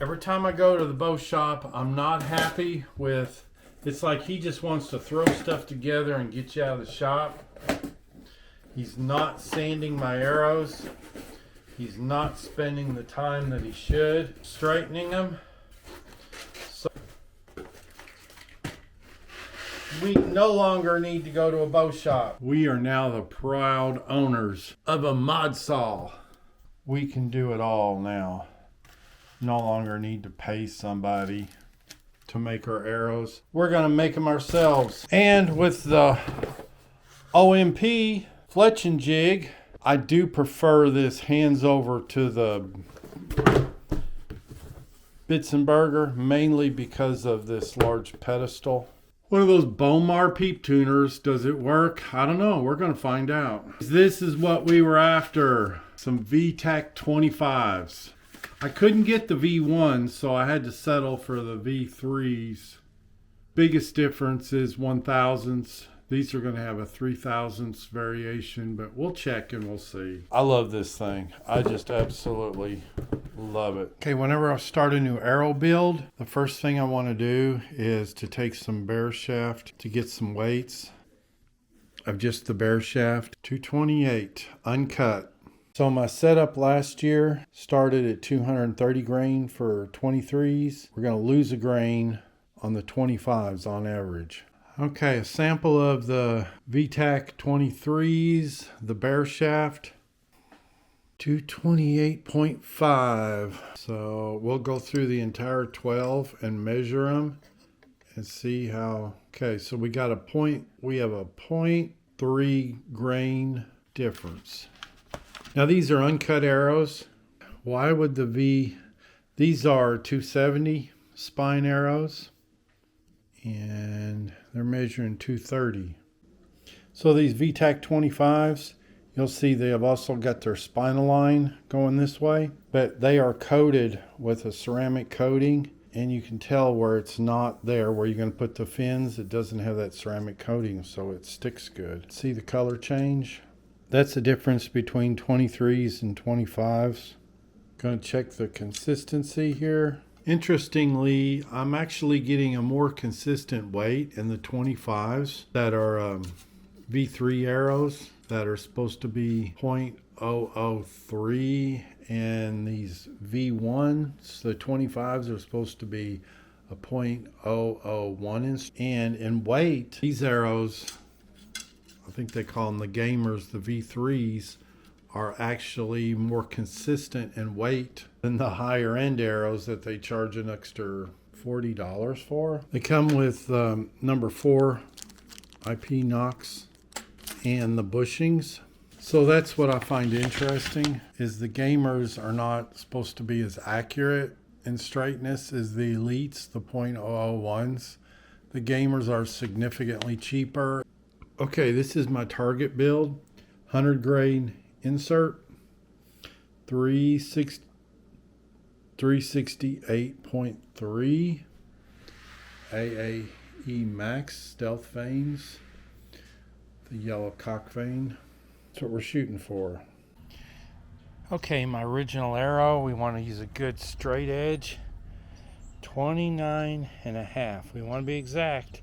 Every time I go to the bow shop, I'm not happy with, it's like he just wants to throw stuff together and get you out of the shop. He's not sanding my arrows. He's not spending the time that he should straightening them. So we no longer need to go to a bow shop. We are now the proud owners of a Modsaw. We can do it all now. No longer need to pay somebody to make our arrows. We're gonna make them ourselves. And with the OMP Fletching Jig, I do prefer this hands over to the Bitzenberger, mainly because of this large pedestal. One of those Bomar peep tuners, does it work? I don't know, we're gonna find out. This is what we were after, some V-tac 25s. I couldn't get the V1s, so I had to settle for the V3s. Biggest difference is 1,000ths. These are going to have a 3,000ths variation, but we'll check and we'll see. I love this thing. I just absolutely love it. Okay, whenever I start a new arrow build, the first thing I want to do is to take some bear shaft to get some weights of just the bear shaft. 228 uncut. So my setup last year started at 230 grain for 23s. We're going to lose a grain on the 25s on average. Okay, a sample of the V-tac 23s, the bear shaft, 228.5. So we'll go through the entire 12 and measure them and see how. Okay, so we have a 0.3 grain difference. Now these are uncut arrows. Why would these are 270 spine arrows and they're measuring 230. So these V-tac 25s, you'll see they have also got their spinal line going this way, but they are coated with a ceramic coating, and you can tell where it's not there, where you're going to put the fins, it doesn't have that ceramic coating, so it sticks good. See the color change? That's the difference between 23s and 25s. Going to check the consistency here. Interestingly, I'm actually getting a more consistent weight in the 25s that are V3 arrows that are supposed to be 0.003, and these V1s, the 25s, are supposed to be a 0.001 inch. And in weight, these arrows, I think they call them the gamers, the V3s, are actually more consistent in weight than the higher end arrows that they charge an extra $40 for. They come with number 4 IP Knox and the bushings. So that's what I find interesting, is the gamers are not supposed to be as accurate in straightness as the elites, the 0.001s. The gamers are significantly cheaper. Okay, this is my target build. 100 grain insert, 368.3 AAE max stealth veins, the yellow cock vein. That's what we're shooting for. Okay, my original arrow, we want to use a good straight edge, 29.5. We want to be exact.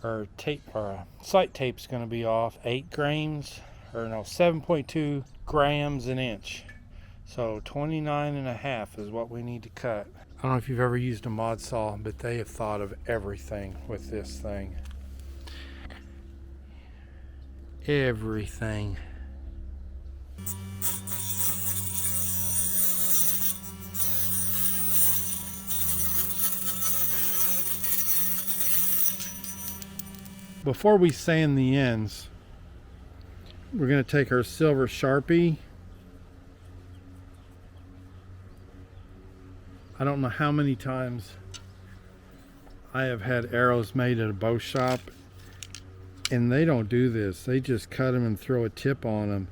Our tape, our sight tape's going to be off 8 grams, or no, 7.2 grams an inch. So 29.5 is what we need to cut. I don't know if you've ever used a Modsaw, but they have thought of everything with this thing. Everything. Before we sand the ends, we're going to take our silver Sharpie. I don't know how many times I have had arrows made at a bow shop, and they don't do this. They just cut them and throw a tip on them.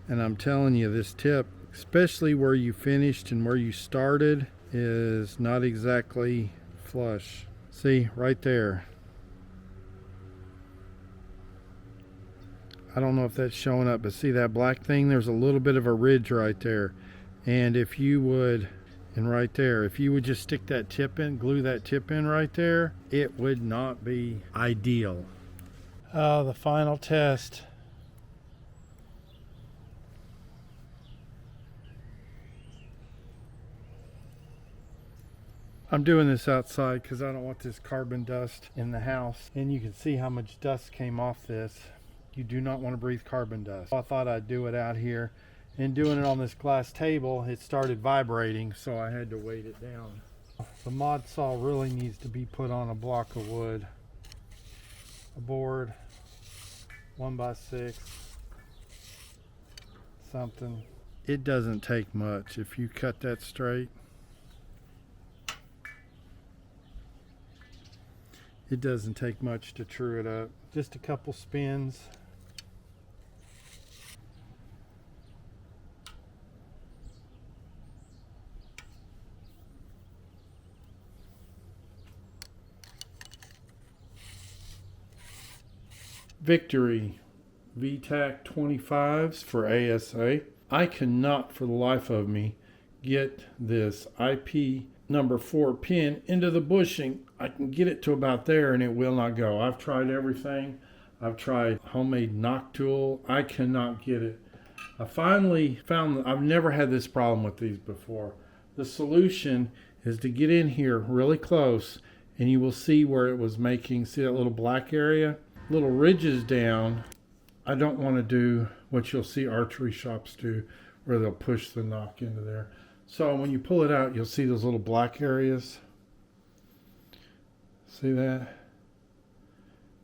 And I'm telling you, this tip, especially where you finished and where you started, is not exactly flush. See, right there. I don't know if that's showing up, but see that black thing? There's a little bit of a ridge right there. And if you would And right there, if you would just stick that tip in, glue that tip in right there, it would not be ideal. Oh, the final test. I'm doing this outside because I don't want this carbon dust in the house. And you can see how much dust came off this. You do not want to breathe carbon dust. I thought I'd do it out here. And doing it on this glass table, it started vibrating, so I had to weight it down. The Modsaw really needs to be put on a block of wood. A board, 1x6, something. It doesn't take much if you cut that straight. It doesn't take much to true it up. Just a couple spins. Victory V-tac 25s for ASA. I cannot for the life of me get this IP number 4 pin into the bushing. I can get it to about there and it will not go. I've tried everything. I've tried homemade knock tool. I cannot get it. I finally found that I've never had this problem with these before. The solution is to get in here really close and you will see where it was making, see that little black area? Little ridges down. I don't want to do what you'll see archery shops do where they'll push the knock into there. So when you pull it out, you'll see those little black areas. See that?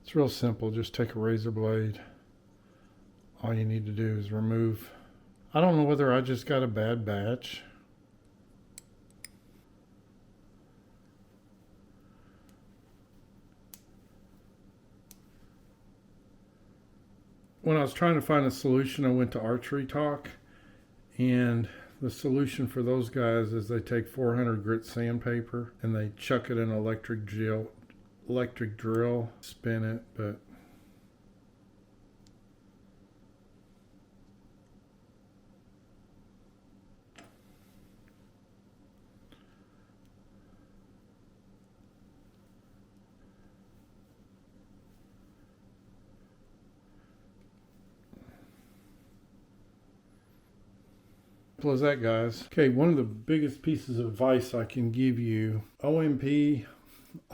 It's real simple. Just take a razor blade. All you need to do is remove. I don't know whether I just got a bad batch. When I was trying to find a solution, I went to Archery Talk, and the solution for those guys is they take 400 grit sandpaper and they chuck it in an electric drill, spin it, but simple as that, guys. Okay, one of the biggest pieces of advice I can give you, OMP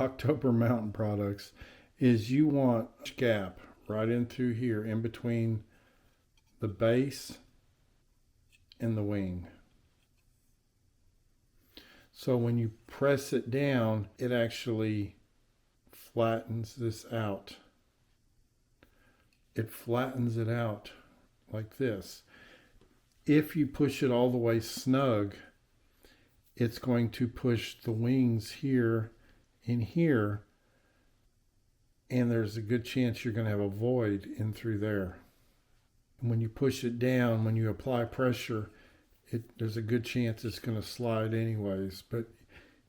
October Mountain products, is you want a gap right in through here in between the base and the wing. So when you press it down, it actually flattens this out. It flattens it out like this. If you push it all the way snug, it's going to push the wings here and here, and there's a good chance you're going to have a void in through there. And when you push it down, when you apply pressure, there's a good chance it's going to slide anyways, but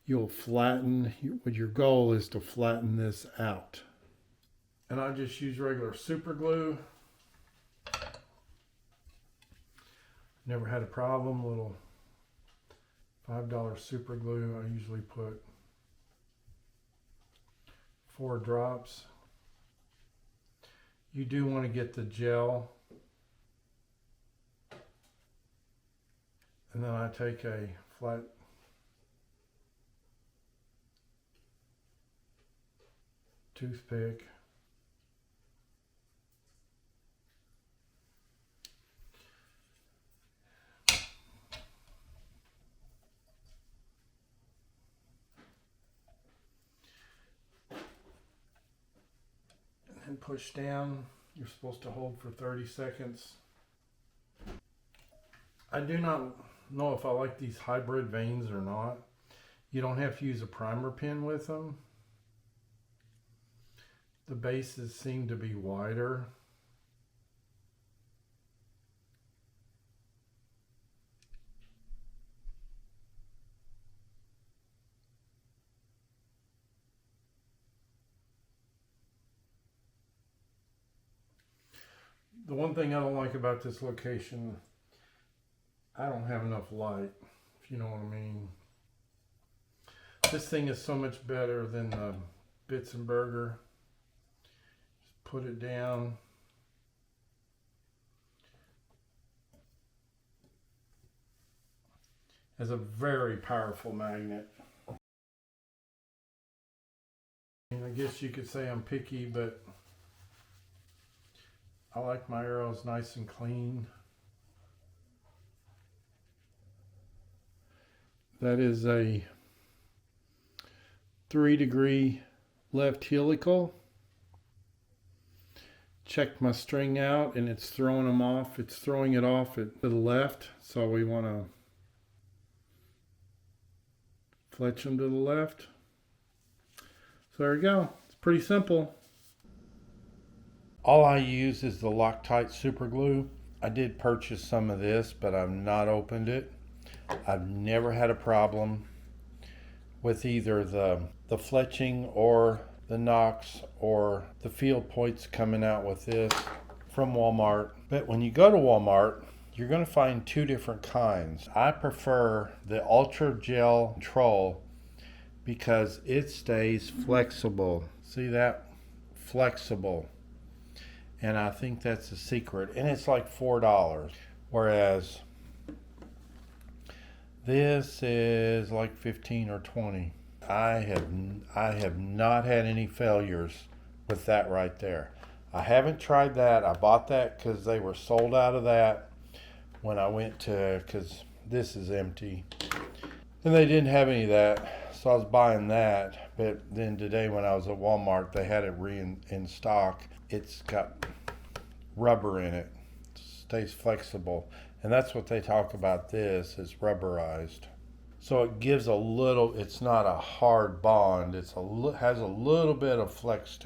you'll flatten. What your goal is to flatten this out. And I just use regular super glue. Never had a problem. Little $5 super glue. I usually put 4 drops. You do want to get the gel. And then I take a flat toothpick. And push down. You're supposed to hold for 30 seconds. I do not know if I like these hybrid vanes or not. You don't have to use a primer pin with them. The bases seem to be wider. The one thing I don't like about this location, I don't have enough light, if you know what I mean. This thing is so much better than the Bits and Burger. Just put it down. Has a very powerful magnet. I guess you could say I'm picky, but I like my arrows nice and clean. That is a 3-degree left helical. Checked my string out and it's throwing them off. It's throwing it off to the left, so we want to fletch them to the left. So there we go. It's pretty simple. All I use is the Loctite super glue. I did purchase some of this, but I've not opened it. I've never had a problem with either the fletching or the nocks or the field points coming out with this from Walmart. But when you go to Walmart, you're going to find two different kinds. I prefer the Ultra Gel Control because it stays flexible. See that? Flexible. And I think that's the secret. And it's like $4. Whereas this is like 15 or 20. I have not had any failures with that right there. I haven't tried that. I bought that because they were sold out of that when I went to, because this is empty. And they didn't have any of that, so I was buying that. But then today when I was at Walmart, they had it in stock. It's got rubber in it. It stays flexible. And that's what they talk about, this is rubberized. So it gives a little, it's not a hard bond, has a little bit of flex to